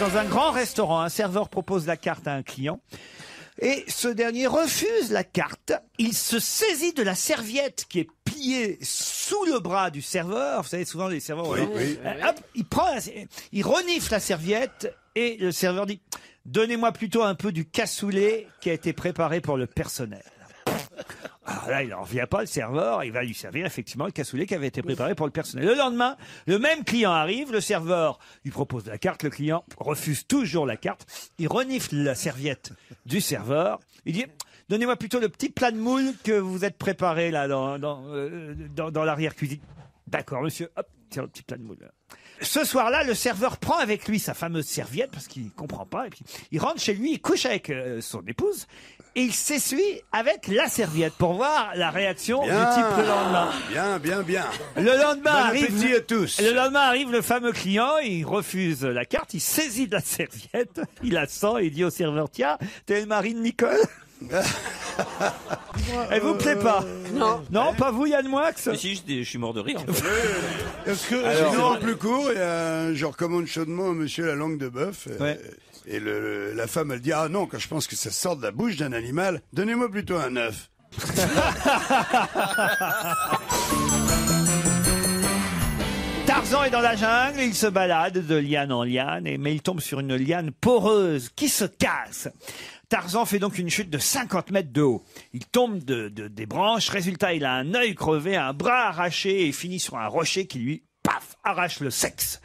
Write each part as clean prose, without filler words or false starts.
Dans un grand restaurant, un serveur propose la carte à un client. Et ce dernier refuse la carte. Il se saisit de la serviette qui est pliée sous le bras du serveur. Vous savez, souvent les serveurs... Oui, oui. Hop, il renifle la serviette et le serveur dit « Donnez-moi plutôt un peu du cassoulet qui a été préparé pour le personnel. » Alors là, il n'en revient pas, le serveur, il va lui servir effectivement le cassoulet qui avait été préparé pour le personnel. Le lendemain, le même client arrive, le serveur lui propose la carte, le client refuse toujours la carte, il renifle la serviette du serveur, il dit « Donnez-moi plutôt le petit plat de moule que vous êtes préparé là dans l'arrière-cuisine. » D'accord, monsieur, hop, tiens le petit plat de moule. Ce soir-là, le serveur prend avec lui sa fameuse serviette parce qu'il comprend pas. Et puis, il rentre chez lui, il couche avec son épouse et il s'essuie avec la serviette pour voir la réaction du type le lendemain. Bien. Le lendemain Bon arrive, appétit à tous. Le lendemain arrive le fameux client, il refuse la carte, il saisit de la serviette, il la sent et il dit au serveur, tiens, t'es le mari de Nicole. Elle vous plaît pas? Non. Non, pas vous, Yann Moix? Mais si, je suis mort de rire. Est-ce que sinon, en plus court, je recommande chaudement à monsieur la langue de bœuf. Et la femme, elle dit, ah non, quand je pense que ça sort de la bouche d'un animal, donnez-moi plutôt un œuf. Tarzan est dans la jungle, il se balade de liane en liane, mais il tombe sur une liane poreuse qui se casse. Tarzan fait donc une chute de 50 mètres de haut. Il tombe des branches, résultat, il a un œil crevé, un bras arraché et finit sur un rocher qui lui, paf, arrache le sexe.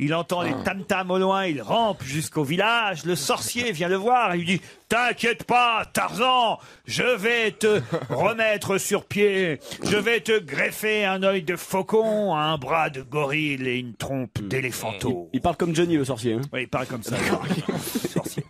Il entend les tam-tams au loin, il rampe jusqu'au village, le sorcier vient le voir et lui dit « T'inquiète pas, Tarzan, je vais te remettre sur pied, je vais te greffer un œil de faucon, un bras de gorille et une trompe d'éléphanteau. » Il parle comme Johnny le sorcier. Hein. Oui, il parle comme ça. Le sorcier.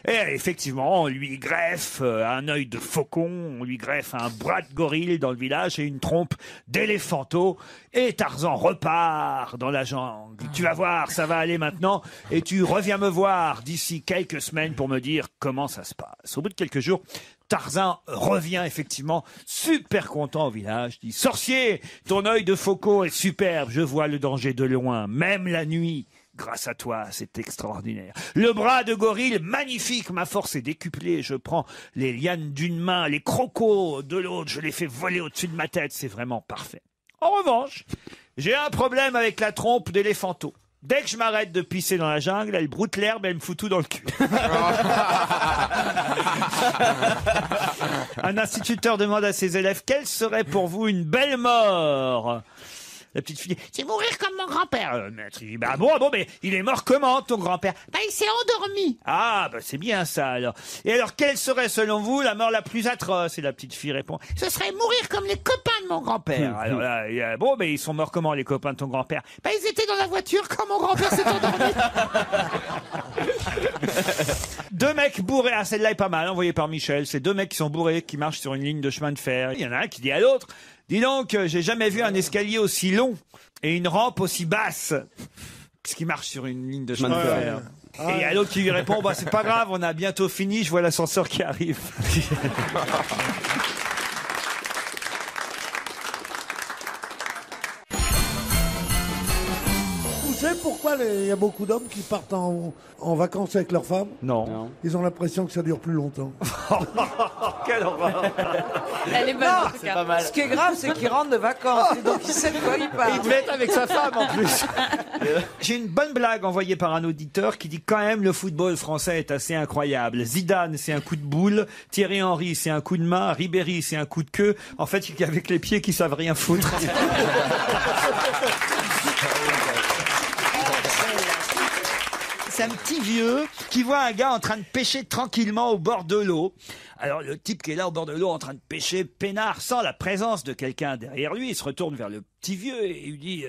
Et effectivement, on lui greffe un œil de faucon, on lui greffe un bras de gorille dans le village et une trompe d'éléphanteau. Et Tarzan repart dans la jungle. Tu vas voir, ça va aller maintenant. Et tu reviens me voir d'ici quelques semaines pour me dire comment ça se passe. Au bout de quelques jours, Tarzan revient effectivement super content au village. Il dit, sorcier, ton œil de faucon est superbe. Je vois le danger de loin, même la nuit. Grâce à toi, c'est extraordinaire. Le bras de gorille, magnifique, ma force est décuplée. Je prends les lianes d'une main, les crocos de l'autre, je les fais voler au-dessus de ma tête. C'est vraiment parfait. En revanche, j'ai un problème avec la trompe d'éléphanteau. Dès que je m'arrête de pisser dans la jungle, elle broute l'herbe et elle me fout tout dans le cul. Un instituteur demande à ses élèves, quelle serait pour vous une belle mort? La petite fille dit, c'est mourir comme mon grand-père. Maître, il dit, bah bon, mais il est mort comment, ton grand-père? Bah, il s'est endormi. Ah, bah, c'est bien ça, alors. Et alors, quelle serait, selon vous, la mort la plus atroce? Et la petite fille répond, ce serait mourir comme les copains de mon grand-père. Alors là, il a, bon, mais ils sont morts comment, les copains de ton grand-père? Bah, ils étaient dans la voiture quand mon grand-père s'est endormi. Deux mecs bourrés, ah, celle-là est pas mal, envoyée par Michel. C'est deux mecs qui sont bourrés, qui marchent sur une ligne de chemin de fer. Il y en a un qui dit à l'autre, dis donc, j'ai jamais vu un escalier aussi long et une rampe aussi basse. Parce qu'il marche sur une ligne de chemin de fer. Et il y a l'autre qui lui répond, bah, c'est pas grave, on a bientôt fini, je vois l'ascenseur qui arrive. Vous savez pourquoi il y a beaucoup d'hommes qui partent en vacances avec leurs femmes? Non. Ils ont l'impression que ça dure plus longtemps. Quelle horreur. Elle est bonne, en tout cas. Pas mal. Ce qui est grave, c'est qu'il rentre de vacances. Et donc, il sait de quoi il parle. Il devait être avec sa femme, en plus. J'ai une bonne blague envoyée par un auditeur qui dit quand même le football français est assez incroyable. Zidane, c'est un coup de boule. Thierry Henry, c'est un coup de main. Ribéry, c'est un coup de queue. En fait, il y a qu'avec les pieds qui savent rien foutre. C'est un petit vieux qui voit un gars en train de pêcher tranquillement au bord de l'eau. Alors le type qui est là au bord de l'eau en train de pêcher peinard sans la présence de quelqu'un derrière lui, il se retourne vers le petit vieux et il lui dit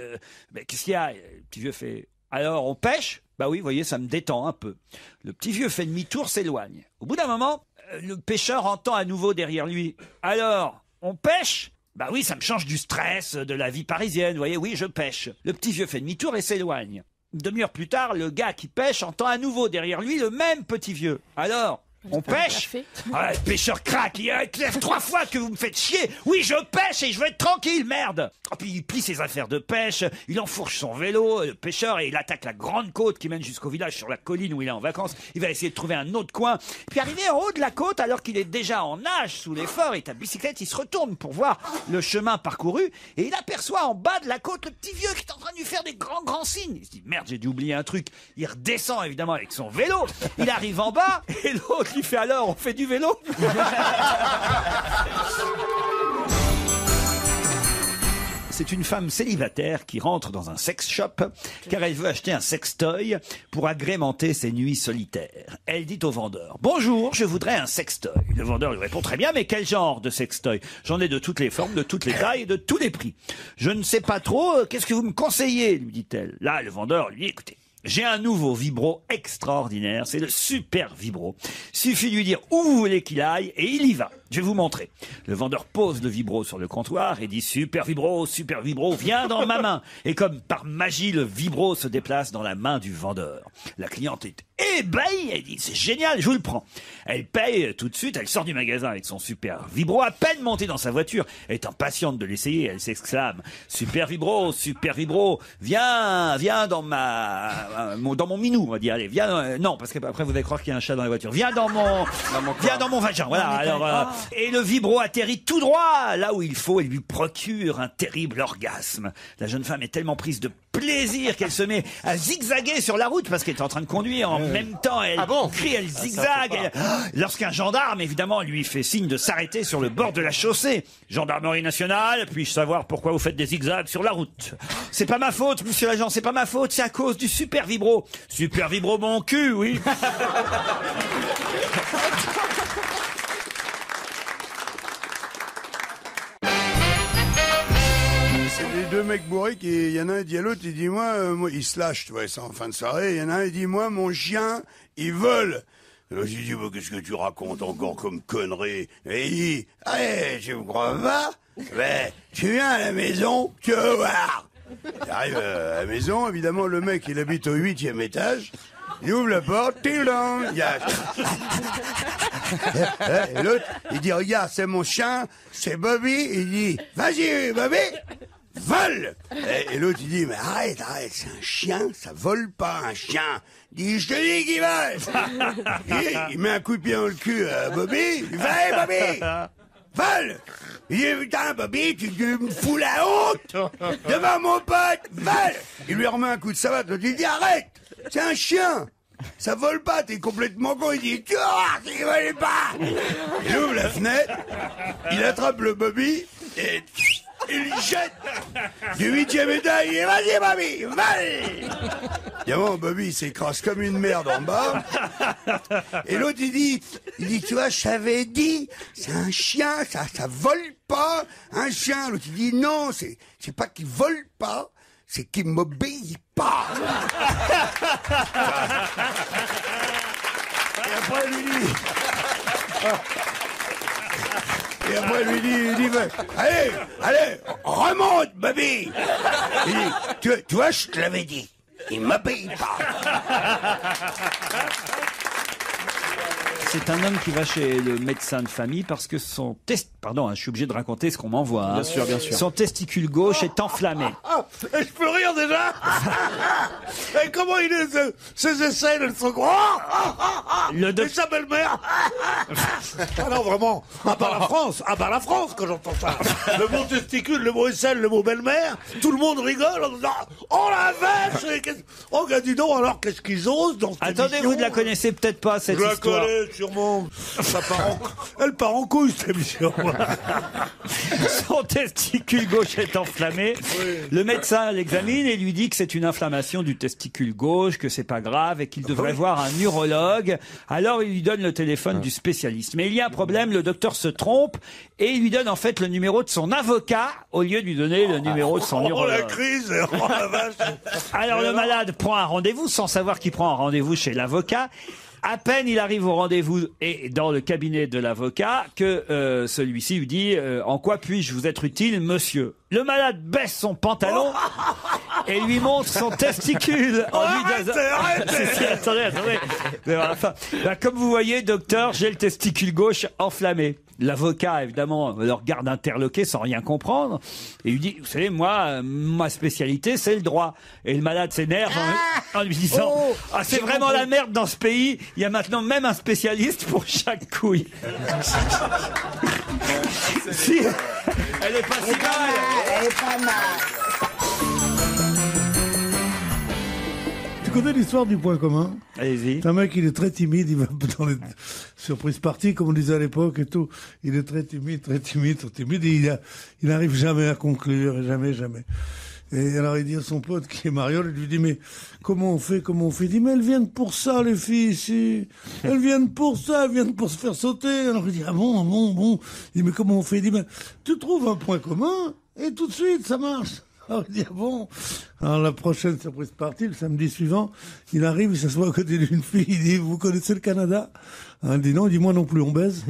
mais qu'est-ce qu'il y a? Le petit vieux fait alors on pêche? Bah oui, vous voyez, ça me détend un peu. Le petit vieux fait demi-tour, s'éloigne. Au bout d'un moment, le pêcheur entend à nouveau derrière lui alors on pêche? Bah oui, ça me change du stress de la vie parisienne, vous voyez, oui, je pêche. Le petit vieux fait demi-tour et s'éloigne. Une demi-heure plus tard, le gars qui pêche entend à nouveau derrière lui le même petit vieux. Alors, On pêche? Ah, le pêcheur craque, il lève 3 fois que vous me faites chier. Oui, je pêche et je veux être tranquille, merde. Et puis il plie ses affaires de pêche, il enfourche son vélo, le pêcheur, et il attaque la grande côte qui mène jusqu'au village sur la colline où il est en vacances. Il va essayer de trouver un autre coin. Puis arrivé en haut de la côte, alors qu'il est déjà en nage sous l'effort et ta bicyclette, il se retourne pour voir le chemin parcouru et il aperçoit en bas de la côte le petit vieux qui est en train de lui faire des grands signes. Il se dit merde, j'ai dû oublier un truc. Il redescend évidemment avec son vélo. Il arrive en bas et l'autre lui fait alors, on fait du vélo. C'est une femme célibataire qui rentre dans un sex shop car elle veut acheter un sextoy pour agrémenter ses nuits solitaires. Elle dit au vendeur: bonjour, je voudrais un sextoy. Le vendeur lui répond: très bien, mais quel genre de sextoy? J'en ai de toutes les formes, de toutes les tailles et de tous les prix. Je ne sais pas trop, qu'est-ce que vous me conseillez, lui dit-elle. Là, le vendeur lui dit: écoutez, j'ai un nouveau vibro extraordinaire, c'est le super vibro. Suffit de lui dire où vous voulez qu'il aille et il y va. Je vais vous montrer. Le vendeur pose le vibro sur le comptoir et dit: super vibro, viens dans ma main. Et comme par magie, le vibro se déplace dans la main du vendeur. La cliente est ébahie, elle dit: c'est génial, je vous le prends. Elle paye tout de suite, elle sort du magasin avec son super vibro, à peine montée dans sa voiture, elle est impatiente de l'essayer, elle s'exclame: super vibro, viens dans dans mon minou, on va dire. Allez, viens, non, parce qu'après vous allez croire qu'il y a un chat dans la voiture. Viens dans mon vagin, voilà. Alors, et le vibro atterrit tout droit là où il faut et lui procure un terrible orgasme. La jeune femme est tellement prise de plaisir qu'elle se met à zigzaguer sur la route parce qu'elle est en train de conduire. En même temps, elle crie, elle zigzague. Lorsqu'un gendarme, évidemment, lui fait signe de s'arrêter sur le bord de la chaussée. Gendarmerie nationale, puis-je savoir pourquoi vous faites des zigzags sur la route? C'est pas ma faute, monsieur l'agent, c'est pas ma faute, c'est à cause du super vibro. Super vibro mon cul, oui. C'est les deux mecs bourrés il y en a un, il dit à l'autre, il dit moi, il se lâche, tu vois, c'est en fin de soirée, il y en a un, il dit moi, mon chien, il vole. Alors j'ai dit, qu'est-ce que tu racontes encore comme connerie? Et il dit, allez, tu me crois pas? Ben, tu viens à la maison, tu vas voir. J'arrive à la maison, évidemment, le mec, il habite au 8e étage. Il ouvre la porte, il y a... Et l'autre, il dit, regarde, c'est mon chien, c'est Bobby. Il dit, vas-y, Bobby, vole. Et l'autre, il dit, mais arrête, c'est un chien, ça vole pas, un chien. Il dit, je te dis qu'il vole. Il met un coup de pied dans le cul à Bobby. Il fait, Bobby, vole. Il dit, putain, Bobby, tu me fous la honte devant mon pote, vole. Il lui remet un coup de savate, l'autre, il dit, arrête. C'est un chien, ça vole pas, t'es complètement con. Il dit, tu vois, il vole pas. Il ouvre la fenêtre, il attrape le Bobby et il le jette du 8e étage. Il dit, vas-y Bobby, vole. Évidemment, Bobby il s'écrase comme une merde en bas. Et l'autre il dit, tu vois, je t'avais dit, c'est un chien, ça vole pas, un chien. L'autre il dit, non, c'est pas qu'il vole pas, c'est qu'il m'obéit pas. Et après, lui dit, allez, remonte, Bobby. Il dit, tu vois, je te l'avais dit, il m'obéit pas. C'est un homme qui va chez le médecin de famille parce que son je suis obligé de raconter ce qu'on m'envoie. Hein. Bien sûr. Son testicule gauche est enflammé. Je peux rire déjà. Et comment il est ces aisselles, elles sont grands. Et sa belle-mère. Ah non, vraiment. À part la France, quand j'entends ça. Le mot testicule, le mot aisselle, le mot belle-mère, tout le monde rigole en disant, oh la vache. Oh, dis donc, alors qu'est-ce qu'ils osent dans cette Attendez, émission. vous ne la connaissez peut-être pas, cette histoire. Je la connais, sûrement. Elle part en couille, cette émission. Son testicule gauche est enflammé. Oui. Le médecin l'examine et lui dit que c'est une inflammation du testicule gauche, que c'est pas grave et qu'il devrait voir un urologue. Alors il lui donne le téléphone du spécialiste. Mais il y a un problème, le docteur se trompe et il lui donne en fait le numéro de son avocat au lieu de lui donner le numéro de son urologue. Oh la crise, oh la vache. Alors le malade prend un rendez-vous sans savoir qu'il prend un rendez-vous chez l'avocat. À peine il arrive au rendez-vous et dans le cabinet de l'avocat que celui-ci lui dit en quoi puis-je vous être utile, monsieur? Le malade baisse son pantalon et lui montre son testicule. Attendez. Comme vous voyez, docteur, j'ai le testicule gauche enflammé. L'avocat, évidemment, le regarde interloqué sans rien comprendre et lui dit, vous savez, moi, ma spécialité, c'est le droit. Et le malade s'énerve en lui disant, c'est vraiment la merde dans ce pays. Il y a maintenant même un spécialiste pour chaque couille. Si, elle est pas si mal. Elle est pas mal. Tu connais l'histoire du point commun? Allez-y. C'est un mec, il est très timide, il va dans les surprises parties, comme on disait à l'époque et tout. Il est très timide, et il n'arrive jamais à conclure, jamais. Et alors il dit à son pote qui est Mariole, il lui dit, mais comment on fait? Il dit, mais elles viennent pour ça, les filles, ici. Elles viennent pour ça, elles viennent pour se faire sauter. Alors il dit, ah bon. Il dit, mais comment on fait? Il dit, mais tu trouves un point commun, et tout de suite, ça marche. Alors il dit, ah bon. Alors la prochaine surprise partie, le samedi suivant, il arrive, il s'assoit à côté d'une fille, il dit, vous connaissez le Canada? Elle dit non, il dit, moi non plus, on baise.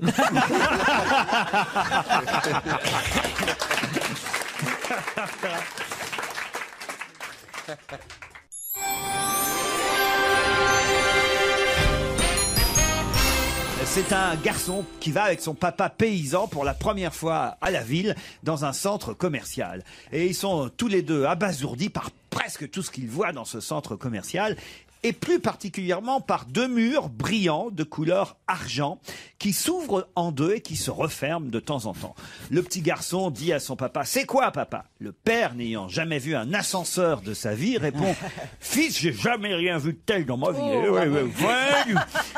C'est un garçon qui va avec son papa paysan pour la première fois à la ville dans un centre commercial. Et ils sont tous les deux abasourdis par presque tout ce qu'ils voient dans ce centre commercial. Et plus particulièrement par deux murs brillants de couleur argent qui s'ouvrent en deux et qui se referment de temps en temps. Le petit garçon dit à son papa, c'est quoi papa? Le père, n'ayant jamais vu un ascenseur de sa vie, répond, fils, j'ai jamais rien vu de tel dans ma vie.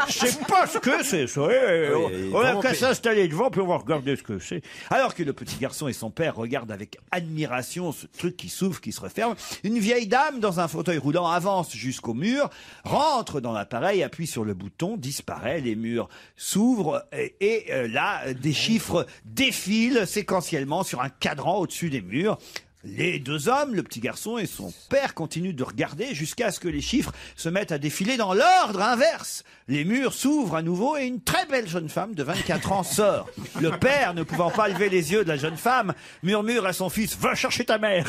Je sais pas ce que c'est ça. On a qu'à s'installer devant puis on va regarder ce que c'est. Alors que le petit garçon et son père regardent avec admiration ce truc qui s'ouvre, qui se referme, une vieille dame dans un fauteuil roulant avance jusqu'au mur, rentre dans l'appareil, appuie sur le bouton, disparaît, les murs s'ouvrent et là, des chiffres défilent séquentiellement sur un cadran au-dessus des murs. Les deux hommes, le petit garçon et son père, continuent de regarder jusqu'à ce que les chiffres se mettent à défiler dans l'ordre inverse. Les murs s'ouvrent à nouveau et une très belle jeune femme de 24 ans sort. Le père, ne pouvant pas lever les yeux de la jeune femme, murmure à son fils « Va chercher ta mère !»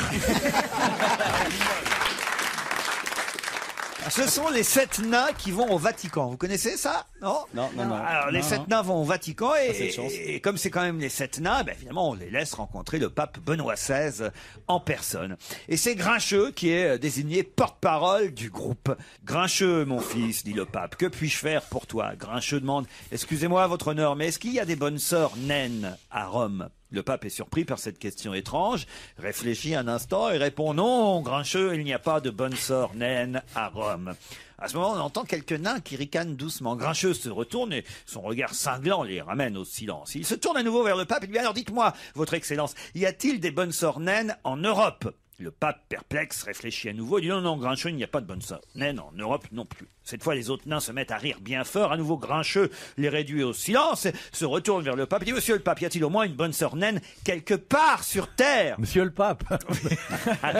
Ce sont les 7 nains qui vont au Vatican. Vous connaissez ça? Non. Alors, les 7 nains vont au Vatican et comme c'est quand même les 7 nains, évidemment, on les laisse rencontrer le pape Benoît XVI en personne. Et c'est Grincheux qui est désigné porte-parole du groupe. Grincheux, mon fils, dit le pape, que puis-je faire pour toi? Grincheux demande, excusez-moi, votre honneur, mais est-ce qu'il y a des bonnes sœurs naines à Rome? Le pape est surpris par cette question étrange, réfléchit un instant et répond « Non, Grincheux, il n'y a pas de bonne sœur naine à Rome. » À ce moment, on entend quelques nains qui ricanent doucement. Grincheux se retourne et son regard cinglant les ramène au silence. Il se tourne à nouveau vers le pape et lui dit « Alors dites-moi, votre excellence, y a-t-il des bonnes sœurs naines en Europe ?» Le pape, perplexe, réfléchit à nouveau et dit « Non, Grincheux, il n'y a pas de bonne sœur naine en Europe non plus. » Cette fois, les autres nains se mettent à rire bien fort. À nouveau, Grincheux les réduit au silence, se retourne vers le pape et dit « Monsieur le pape, y a-t-il au moins une bonne sœur naine quelque part sur Terre ?» Monsieur le pape.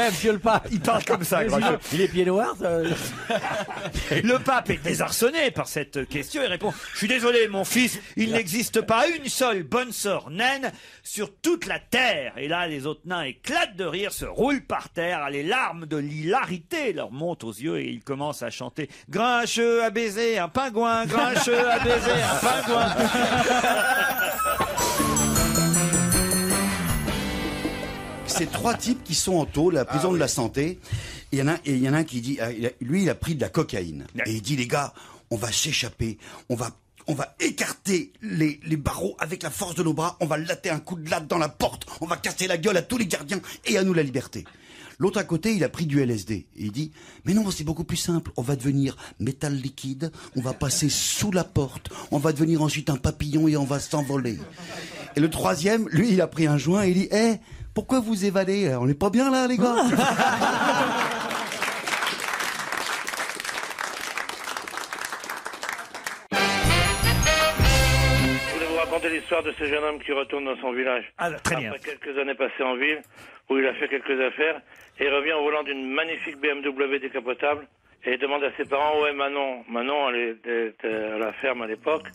Monsieur le pape. Il parle comme ça, Grincheux. Il est pieds noirs. Le pape est désarçonné par cette question et répond « Je suis désolé, mon fils, il n'existe pas une seule bonne sœur naine sur toute la Terre. » Et là, les autres nains éclatent de rire, se roulent par terre, les larmes de l'hilarité leur montent aux yeux et ils commencent à chanter « Grincheux a baisé un pingouin, Grincheux a baisé un pingouin. » C'est 3 types qui sont en tôle à la prison de la santé. Et il y en a un qui dit, lui, il a pris de la cocaïne. Et il dit, les gars, on va s'échapper, on va écarter les barreaux avec la force de nos bras, on va latter un coup de latte dans la porte, on va casser la gueule à tous les gardiens et à nous la liberté. L'autre à côté, il a pris du LSD. Et il dit, mais non, c'est beaucoup plus simple. On va devenir métal liquide, on va passer sous la porte, on va devenir ensuite un papillon et on va s'envoler. Et le troisième, lui, il a pris un joint et il dit, pourquoi vous évadez? On n'est pas bien là, les gars? Raconter l'histoire de ce jeune homme qui retourne dans son village. Très bien. Après quelques années passées en ville, où il a fait quelques affaires, et il revient en volant d'une magnifique BMW décapotable, Et il demande à ses parents, ouais, Manon, elle était à la ferme à l'époque,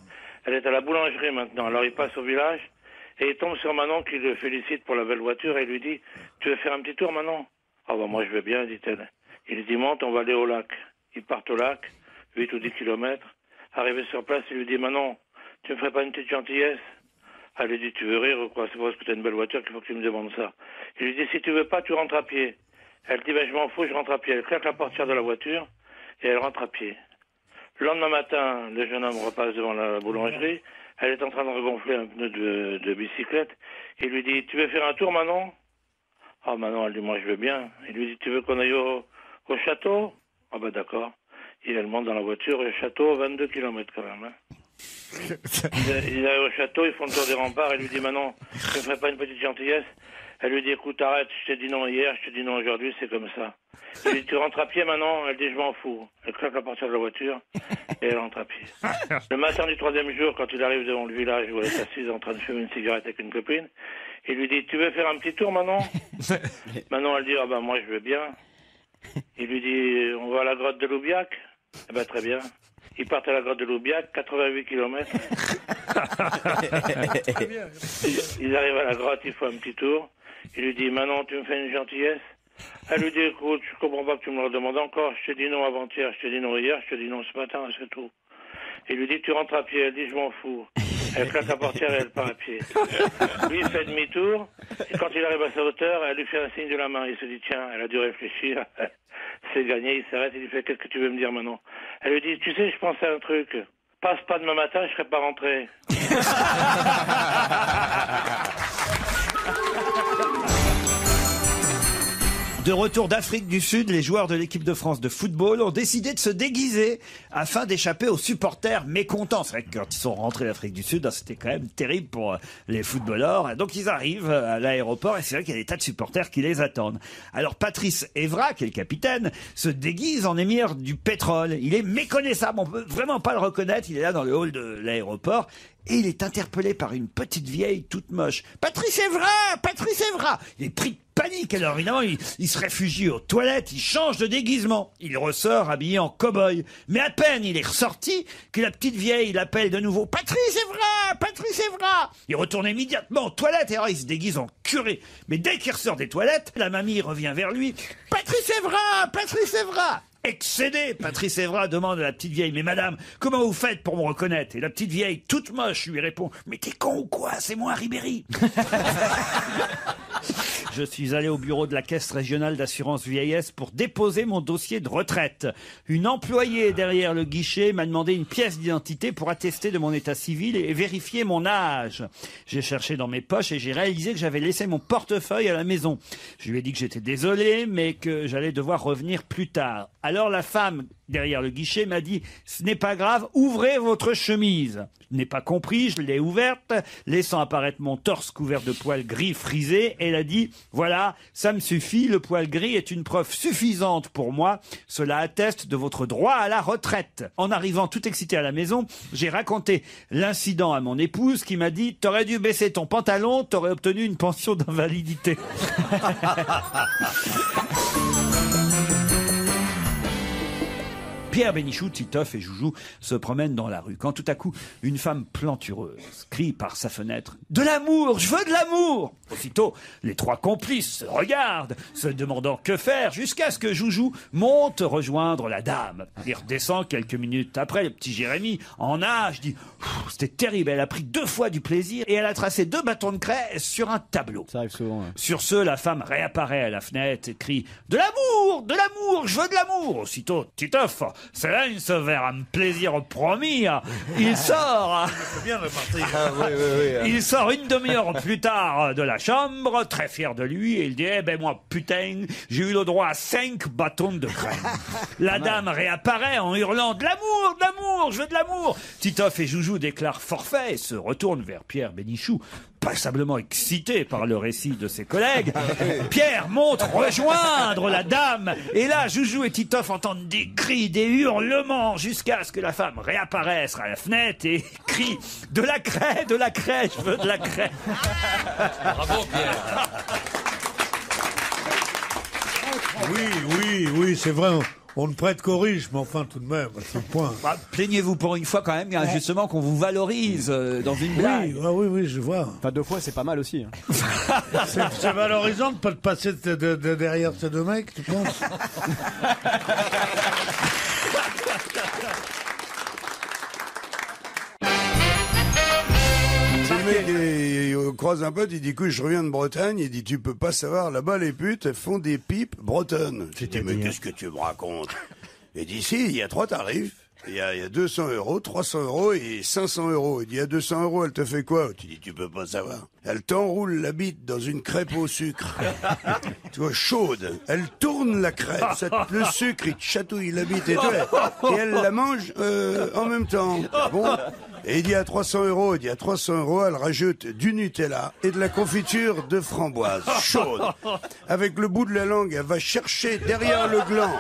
elle est à la boulangerie maintenant. Alors il passe au village, et il tombe sur Manon qui le félicite pour la belle voiture, et il lui dit, tu veux faire un petit tour, Manon? Ah bah moi je vais bien, dit-elle. Il lui dit, monte, on va aller au lac. Ils partent au lac, 8 ou 10 kilomètres. Arrivé sur place, il lui dit, Manon, tu me ferais pas une petite gentillesse? Elle lui dit, tu veux rire ou quoi? C'est parce que tu as une belle voiture qu'il faut que tu me demandes ça. Il lui dit, si tu veux pas, tu rentres à pied. Elle dit, ben je m'en fous, je rentre à pied. Elle claque la portière de la voiture et elle rentre à pied. Le lendemain matin, le jeune homme repasse devant la boulangerie. Elle est en train de regonfler un pneu de bicyclette. Il lui dit, tu veux faire un tour, Manon? Ah, Manon, elle dit, moi je veux bien. Il lui dit, tu veux qu'on aille au château? Ah ben d'accord. Et elle monte dans la voiture, le château, 22 kilomètres quand même. Hein. Ils arrivent au château, ils font le tour des remparts, elle lui dit, Manon, tu ne ferais pas une petite gentillesse? Elle lui dit, écoute, arrête, je t'ai dit non hier, je te dis non aujourd'hui, c'est comme ça. Il lui dit, tu rentres à pied maintenant? Elle dit, je m'en fous. Elle claque la portière de la voiture et elle rentre à pied. Le matin du 3e jour, quand il arrive devant le village où elle est assise en train de fumer une cigarette avec une copine, il lui dit, tu veux faire un petit tour, Manon? Manon, elle dit, ah ben moi je veux bien. Il lui dit, on va à la grotte de Loubiac? Eh ben très bien. Ils partent à la grotte de Loubiac, 88 kilomètres. Ils arrivent à la grotte, il faut un petit tour. Il lui dit, Manon, tu me fais une gentillesse? Elle lui dit, écoute, je comprends pas que tu me le demandes encore. Je te dis non avant-hier, je te dis non hier, je te dis non ce matin, c'est tout. Il lui dit, tu rentres à pied. Elle dit, je m'en fous. Elle claque la portière et elle part à pied. Lui, il fait demi-tour. Et quand il arrive à sa hauteur, elle lui fait un signe de la main. Il se dit, tiens, elle a dû réfléchir. C'est gagné. Il s'arrête. Il lui fait, qu'est-ce que tu veux me dire maintenant? Elle lui dit, tu sais, je pensais à un truc. Passe pas demain matin, je serai pas rentré. De retour d'Afrique du Sud, les joueurs de l'équipe de France de football ont décidé de se déguiser afin d'échapper aux supporters mécontents. C'est vrai que quand ils sont rentrés d'Afrique du Sud, c'était quand même terrible pour les footballeurs. Donc ils arrivent à l'aéroport et c'est vrai qu'il y a des tas de supporters qui les attendent. Alors Patrice Evra, qui est le capitaine, se déguise en émir du pétrole. Il est méconnaissable, on peut vraiment pas le reconnaître. Il est là dans le hall de l'aéroport. Et il est interpellé par une petite vieille toute moche. Patrice Evra! Patrice Evra! Il est pris de panique. Alors évidemment, il se réfugie aux toilettes, il change de déguisement. Il ressort habillé en cow-boy. Mais à peine il est ressorti que la petite vieille l'appelle de nouveau. Patrice Evra! Patrice Evra! Il retourne immédiatement aux toilettes et alors il se déguise en curé. Mais dès qu'il ressort des toilettes, la mamie revient vers lui. Patrice Evra! Patrice Evra! Excédé, Patrice Evra demande à la petite vieille, mais madame, comment vous faites pour me reconnaître? Et la petite vieille, toute moche, lui répond, mais t'es con ou quoi? C'est moi, Ribéry. Je suis allé au bureau de la Caisse régionale d'assurance vieillesse pour déposer mon dossier de retraite. Une employée derrière le guichet m'a demandé une pièce d'identité pour attester de mon état civil et vérifier mon âge. J'ai cherché dans mes poches et j'ai réalisé que j'avais laissé mon portefeuille à la maison. Je lui ai dit que j'étais désolé, mais que j'allais devoir revenir plus tard. Alors la femme derrière le guichet m'a dit « Ce n'est pas grave, ouvrez votre chemise ». Je n'ai pas compris, je l'ai ouverte, laissant apparaître mon torse couvert de poils gris frisés. Elle a dit « Voilà, ça me suffit, le poil gris est une preuve suffisante pour moi. Cela atteste de votre droit à la retraite ». En arrivant tout excité à la maison, j'ai raconté l'incident à mon épouse qui m'a dit « T'aurais dû baisser ton pantalon, t'aurais obtenu une pension d'invalidité ». Pierre Bénichou, Titoff et Joujou se promènent dans la rue quand tout à coup, une femme plantureuse crie par sa fenêtre « De l'amour, je veux de l'amour !» Aussitôt, les trois complices se regardent, se demandant que faire, jusqu'à ce que Joujou monte rejoindre la dame. Il redescend quelques minutes après, le petit Jérémy, en nage, dit « C'était terrible, elle a pris 2 fois du plaisir et elle a tracé 2 bâtons de craie sur un tableau. » Ça arrive souvent. Ouais. Sur ce, la femme réapparaît à la fenêtre et crie « De l'amour, je veux de l'amour !» Aussitôt, Titoff, c'est là une sévère, un plaisir promis. Il sort. Il sort une demi-heure plus tard de la chambre, très fier de lui, et il dit, eh ben moi, putain, j'ai eu le droit à 5 bâtons de crème. La dame réapparaît en hurlant, de l'amour, je veux de l'amour. Titoff et Joujou déclarent forfait et se retournent vers Pierre Bénichou, passablement excité par le récit de ses collègues. Pierre monte rejoindre la dame. Et là, Joujou et Titoff entendent des cris, des hurlements, jusqu'à ce que la femme réapparaisse à la fenêtre et crie « De la craie, je veux de la craie !» Bravo, Pierre. Oui, c'est vrai. On ne prête qu'aux riches, mais enfin, tout de même, à ce point. Bah, plaignez-vous pour une fois quand même, hein, justement, qu'on vous valorise dans une blague. Oui, je vois. Enfin, 2 fois, c'est pas mal aussi. Hein. C'est valorisant de pas te passer derrière ces deux mecs, tu penses? Le mec, il croise un pote, il dit, écoute, je reviens de Bretagne, il dit, tu peux pas savoir, là-bas, les putes, elles font des pipes bretonnes. J'ai dit, mais qu'est-ce que tu me racontes? Il dit, si, il y a 3 tarifs. Il y a 200 €, 300 € et 500 €. Il dit, à 200 €, elle te fait quoi? Tu dis, tu peux pas savoir. Elle t'enroule la bite dans une crêpe au sucre. Tu vois, chaude. Elle tourne la crêpe. Le sucre, il te chatouille la bite et tout. Et elle la mange en même temps. Bon. Et il dit à 300 €, il dit à 300 €, elle rajoute du Nutella et de la confiture de framboise chaude. Avec le bout de la langue, elle va chercher derrière le gland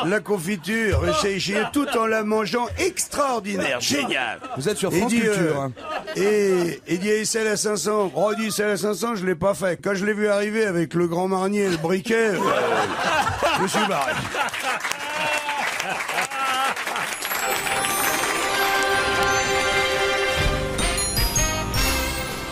la confiture, et tout en la mangeant. Extraordinaire, génial. Vous êtes sur France Culture. Hein. Et il dit, celle à 500. Oh, il dit, celle à 500, je l'ai pas fait. Quand je l'ai vu arriver avec le grand marnier et le briquet, je me suis barré.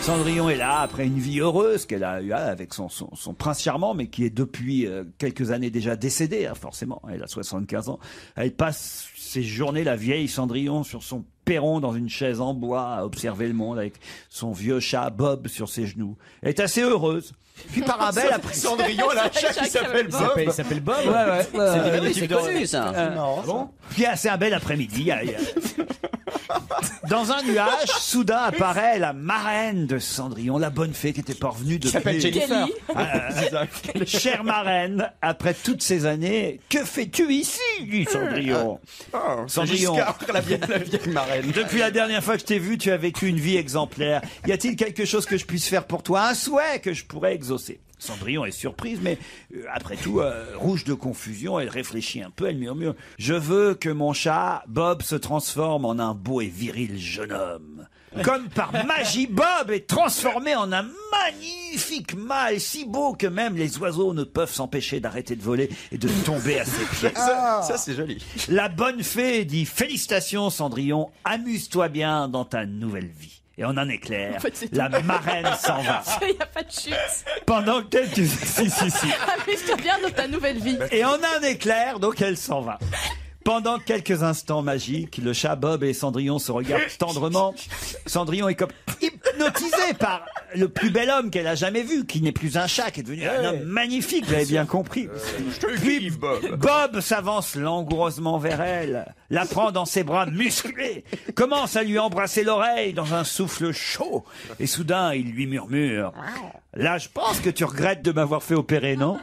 Cendrillon est là après une vie heureuse qu'elle a eue avec son prince charmant, mais qui est depuis quelques années déjà décédé, hein, forcément. Elle a 75 ans. Elle passe ses journées, la vieille Cendrillon, sur son perron dans une chaise en bois à observer le monde avec son vieux chat Bob sur ses genoux. Elle est assez heureuse. Puis par un bel après... Cendrillon, elle a un chat qui s'appelle Bob. Il s'appelle Bob. Ouais. C'est connu, ça. Bon. Puis c'est un bel après-midi. Dans un nuage, soudain apparaît la marraine de Cendrillon, la bonne fée qui était parvenue depuis... Qui s'appelle Jennifer. Chère marraine, après toutes ces années, que fais-tu ici, dit Cendrillon. Cendrillon, la vieille marraine. depuis la dernière fois que je t'ai vu, tu as vécu une vie exemplaire. Y a-t-il quelque chose que je puisse faire pour toi, un souhait que je pourrais exaucer? Cendrillon est surprise, mais après tout, rouge de confusion, elle réfléchit un peu, elle murmure « Je veux que mon chat, Bob, se transforme en un beau et viril jeune homme. » Comme par magie, Bob est transformé en un magnifique mâle, si beau que même les oiseaux ne peuvent s'empêcher d'arrêter de voler et de tomber à ses pieds. Ça c'est joli. La bonne fée dit « Félicitations, Cendrillon, amuse-toi bien dans ta nouvelle vie. » Et en un éclair, En fait, c'est la tout. marraine s'en va. Il n'y a pas de chute. Pendant quelques... Si. Amuse-toi bien dans ta nouvelle vie. Et en un éclair, donc elle s'en va. Pendant quelques instants magiques, le chat Bob et Cendrillon se regardent tendrement. Cendrillon est comme hypnotisé par le plus bel homme qu'elle a jamais vu, qui n'est plus un chat, qui est devenu un homme magnifique, vous avez bien compris. Puis Bob s'avance langoureusement vers elle, la prend dans ses bras musclés, commence à lui embrasser l'oreille dans un souffle chaud, et soudain il lui murmure « Là, je pense que tu regrettes de m'avoir fait opérer, non ?»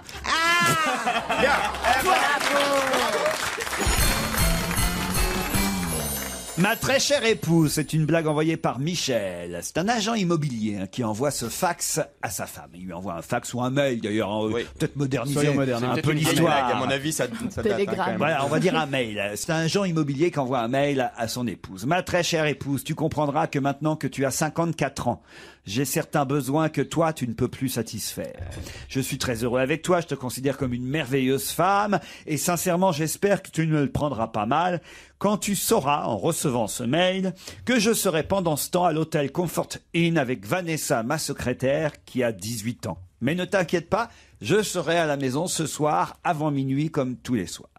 Ma très chère épouse, c'est une blague envoyée par Michel. C'est un agent immobilier qui envoie ce fax à sa femme. Il lui envoie un fax ou un mail d'ailleurs, peut-être modernisé, Soyons modernes. un C'est peu peut-être une vieille l'histoire. blague, à mon avis, ça date Télégramme. quand même. Voilà, on va dire un mail. C'est un agent immobilier qui envoie un mail à son épouse. Ma très chère épouse, tu comprendras que maintenant que tu as 54 ans, j'ai certains besoins que toi, tu ne peux plus satisfaire. Je suis très heureux avec toi, je te considère comme une merveilleuse femme, et sincèrement, j'espère que tu ne le prendras pas mal quand tu sauras, en recevant ce mail, que je serai pendant ce temps à l'hôtel Comfort Inn avec Vanessa, ma secrétaire, qui a 18 ans. Mais ne t'inquiète pas, je serai à la maison ce soir, avant minuit, comme tous les soirs.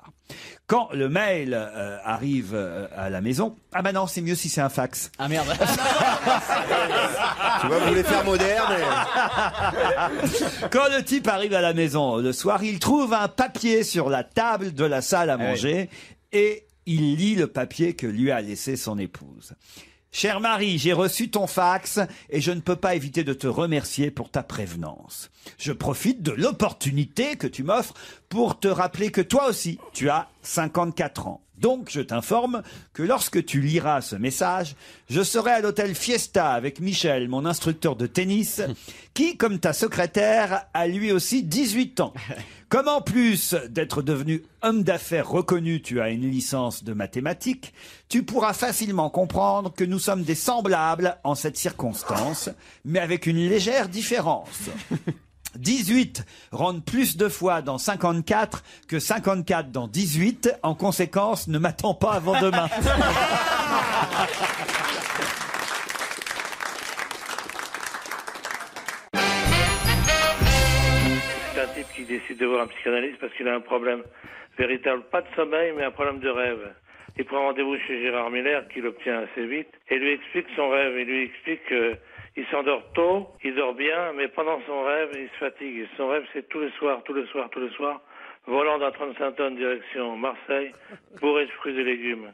Quand le mail arrive à la maison, ah bah non, c'est mieux si c'est un fax. Ah merde. Tu vois, vous voulez faire moderne. Quand le type arrive à la maison le soir, il trouve un papier sur la table de la salle à manger et il lit le papier que lui a laissé son épouse. Cher Marie, j'ai reçu ton fax et je ne peux pas éviter de te remercier pour ta prévenance. Je profite de l'opportunité que tu m'offres pour te rappeler que toi aussi, tu as 54 ans. Donc, je t'informe que lorsque tu liras ce message, je serai à l'hôtel Fiesta avec Michel, mon instructeur de tennis, qui, comme ta secrétaire, a lui aussi 18 ans. Comme en plus d'être devenu homme d'affaires reconnu, tu as une licence de mathématiques, tu pourras facilement comprendre que nous sommes des semblables en cette circonstance, mais avec une légère différence. 18 rentre plus de fois dans 54 que 54 dans 18. En conséquence, ne m'attends pas avant demain. C'est un type qui décide de voir un psychanalyste parce qu'il a un problème véritable, pas de sommeil, mais un problème de rêve. Il prend rendez-vous chez Gérard Miller, qui l'obtient assez vite, et lui explique son rêve. Il lui explique qu'il s'endort tôt, il dort bien, mais pendant son rêve, il se fatigue. Et son rêve, c'est tous les soirs, volant d'un 35 tonnes direction Marseille, bourré de fruits et légumes.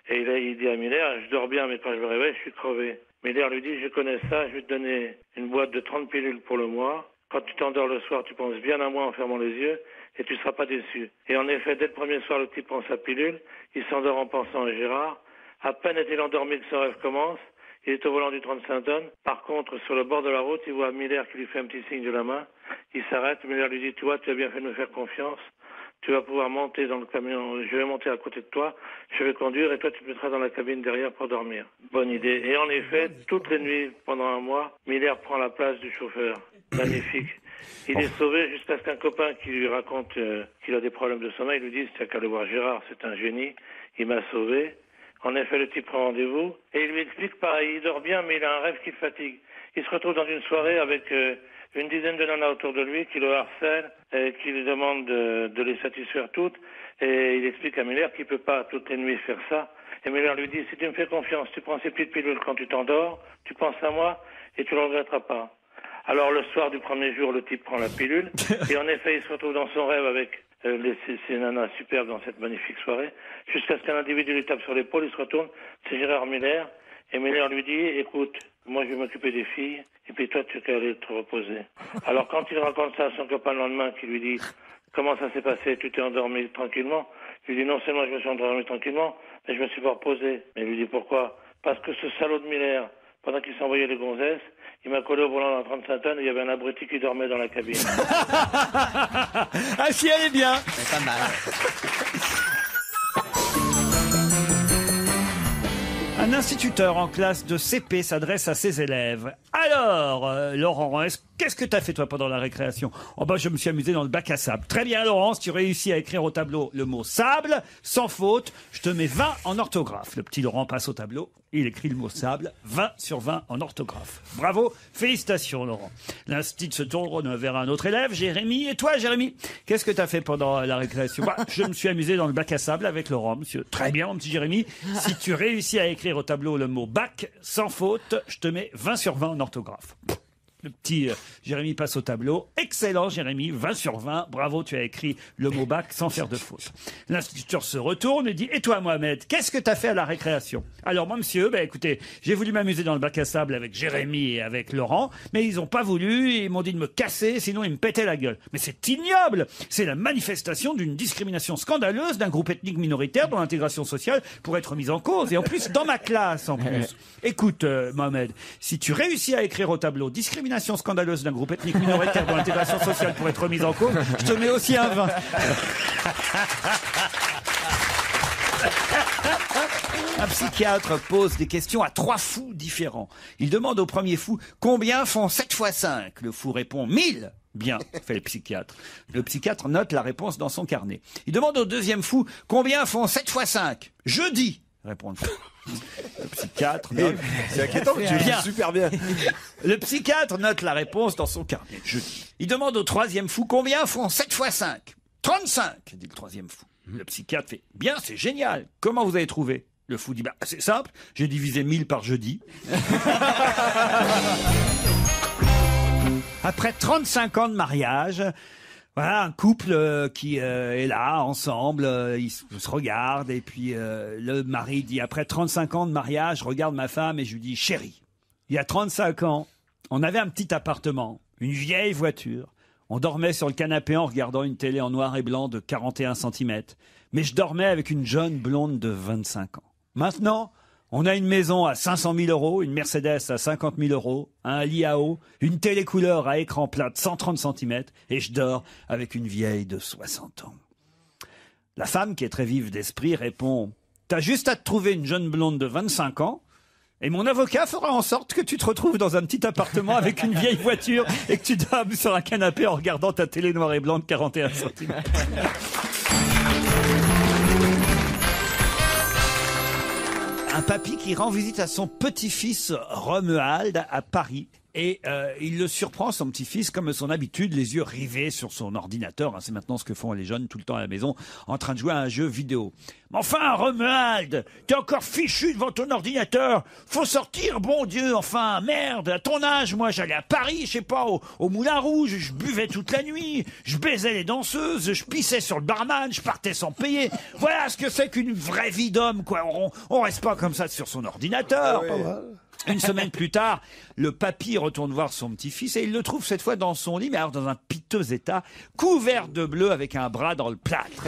Et il dit à Miller, je dors bien, mais quand je me réveille, je suis crevé. Miller lui dit, je connais ça, je vais te donner une boîte de 30 pilules pour le mois. Quand tu t'endors le soir, tu penses bien à moi en fermant les yeux et tu ne seras pas déçu. Et en effet, dès le premier soir, le type prend sa pilule, il s'endort en pensant à Gérard. À peine est-il endormi que son rêve commence. Il est au volant du 35 tonnes. Par contre, sur le bord de la route, il voit Miller qui lui fait un petit signe de la main. Il s'arrête. Miller lui dit, tu vois, tu as bien fait de me faire confiance. Tu vas pouvoir monter dans le camion. Je vais monter à côté de toi. Je vais conduire et toi, tu te mettras dans la cabine derrière pour dormir. Bonne idée. Et en effet, toutes les nuits, pendant un mois, Miller prend la place du chauffeur. Magnifique. Il est sauvé jusqu'à ce qu'un copain qui lui raconte qu'il a des problèmes de sommeil lui dise, t'as qu'à aller voir Gérard, c'est un génie. Il m'a sauvé. En effet, le type prend rendez-vous et il lui explique pareil, il dort bien, mais il a un rêve qui le fatigue. Il se retrouve dans une soirée avec une dizaine de nanas autour de lui qui le harcèlent et qui lui demandent de les satisfaire toutes. Et il explique à Miller qu'il peut pas toutes les nuits faire ça. Et Miller lui dit, si tu me fais confiance, tu prends ces petites pilules quand tu t'endors, tu penses à moi et tu le regretteras pas. Alors le soir du premier jour, le type prend la pilule et en effet, il se retrouve dans son rêve avec ces nanas superbes dans cette magnifique soirée, jusqu'à ce qu'un individu lui tape sur l'épaule, il se retourne, c'est Gérard Miller, et Miller lui dit, écoute, moi je vais m'occuper des filles, et puis toi tu vas aller te reposer. Alors quand il raconte ça à son copain le lendemain, qui lui dit, comment ça s'est passé, tu t'es endormi tranquillement? Il lui dit, non seulement je me suis endormi tranquillement, mais je me suis pas reposé. Mais il lui dit, pourquoi? Parce que ce salaud de Miller, pendant qu'il s'envoyait les gonzesses, il m'a collé au volant d'un 35 tonnes et il y avait un abruti qui dormait dans la cabine. Ah si, elle est bien. C'est pas mal. Un instituteur en classe de CP s'adresse à ses élèves. Alors, Laurent, qu'est-ce que t'as fait toi pendant la récréation? Oh bah je me suis amusé dans le bac à sable. Très bien Laurent, si tu réussis à écrire au tableau le mot sable, sans faute, je te mets 20 en orthographe. Le petit Laurent passe au tableau, il écrit le mot sable, 20 sur 20 en orthographe. Bravo, félicitations Laurent. L'institut se tourne vers un autre élève, Jérémy. Et toi Jérémy, qu'est-ce que t'as fait pendant la récréation? Bah, je me suis amusé dans le bac à sable avec Laurent, monsieur. Très bien mon petit Jérémy, si tu réussis à écrire au tableau le mot bac, sans faute, je te mets 20 sur 20 en orthographe. Le petit Jérémy passe au tableau. Excellent Jérémy, 20 sur 20. Bravo, tu as écrit le mot bac sans faire de faute. L'instituteur se retourne et dit, et toi Mohamed, qu'est-ce que t'as fait à la récréation? Alors moi monsieur, écoutez, j'ai voulu m'amuser dans le bac à sable avec Jérémy et avec Laurent, mais ils ont pas voulu, ils m'ont dit de me casser, sinon ils me pétaient la gueule. Mais c'est ignoble! C'est la manifestation d'une discrimination scandaleuse d'un groupe ethnique minoritaire dont l'intégration sociale pourrait être mise en cause. Et en plus, dans ma classe, en plus. Écoute, Mohamed, si tu réussis à écrire au tableau discrimination scandaleuse d'un groupe ethnique minoritaire dont l'intégration sociale pourrait être mise en cause, je te mets aussi un 20. Un psychiatre pose des questions à 3 fous différents. Il demande au premier fou combien font 7 x 5. Le fou répond 1000. Bien, fait le psychiatre. Le psychiatre note la réponse dans son carnet. Il demande au deuxième fou combien font 7 x 5. Jeudi, répond le fou. Le psychiatre note... C'est inquiétant, tu Bien. es super bien. Le psychiatre note la réponse dans son carnet. Jeudi. Il demande au troisième fou combien font 7 x 5. 35, dit le troisième fou. Le psychiatre fait bien, c'est génial. Comment vous avez trouvé? Le fou dit c'est simple, j'ai divisé 1000 par jeudi. Après 35 ans de mariage, voilà un couple qui est là ensemble, ils se regardent et puis le mari dit après 35 ans de mariage, je regarde ma femme et je lui dis chérie, il y a 35 ans, on avait un petit appartement, une vieille voiture. On dormait sur le canapé en regardant une télé en noir et blanc de 41 cm. Mais je dormais avec une jeune blonde de 25 ans. Maintenant, on a une maison à 500 000 euros, une Mercedes à 50 000 euros, un lit à eau, une télé couleur à écran plat de 130 cm et je dors avec une vieille de 60 ans. La femme, qui est très vive d'esprit, répond « T'as juste à te trouver une jeune blonde de 25 ans Et mon avocat fera en sorte que tu te retrouves dans un petit appartement avec une vieille voiture et que tu dormes sur un canapé en regardant ta télé noir et blanc de 41 cm. Un papy qui rend visite à son petit-fils Romuald à Paris. Et il le surprend, son petit-fils, comme à son habitude, les yeux rivés sur son ordinateur. Hein, c'est maintenant ce que font les jeunes tout le temps à la maison, en train de jouer à un jeu vidéo. Mais enfin, Romuald, t'es encore fichu devant ton ordinateur. Faut sortir, bon Dieu, enfin, merde. À ton âge, moi, j'allais à Paris, je sais pas, au Moulin Rouge, je buvais toute la nuit, je baisais les danseuses, je pissais sur le barman, je partais sans payer. Voilà ce que c'est qu'une vraie vie d'homme, quoi. On reste pas comme ça sur son ordinateur. Ah ouais. Une semaine plus tard, le papy retourne voir son petit-fils et il le trouve cette fois dans son lit, mais alors dans un piteux état, couvert de bleu avec un bras dans le plâtre.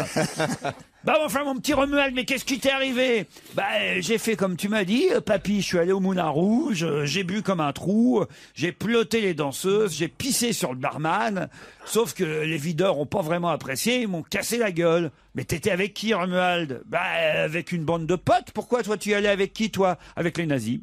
Bah enfin mon petit Romuald, mais qu'est-ce qui t'est arrivé? Bah j'ai fait comme tu m'as dit, papy, je suis allé au Moulin Rouge, j'ai bu comme un trou, j'ai peloté les danseuses, j'ai pissé sur le barman, sauf que les videurs ont pas vraiment apprécié, ils m'ont cassé la gueule. Mais t'étais avec qui, Romuald? Bah avec une bande de potes. Pourquoi toi tu y allais avec qui, toi? Avec les nazis.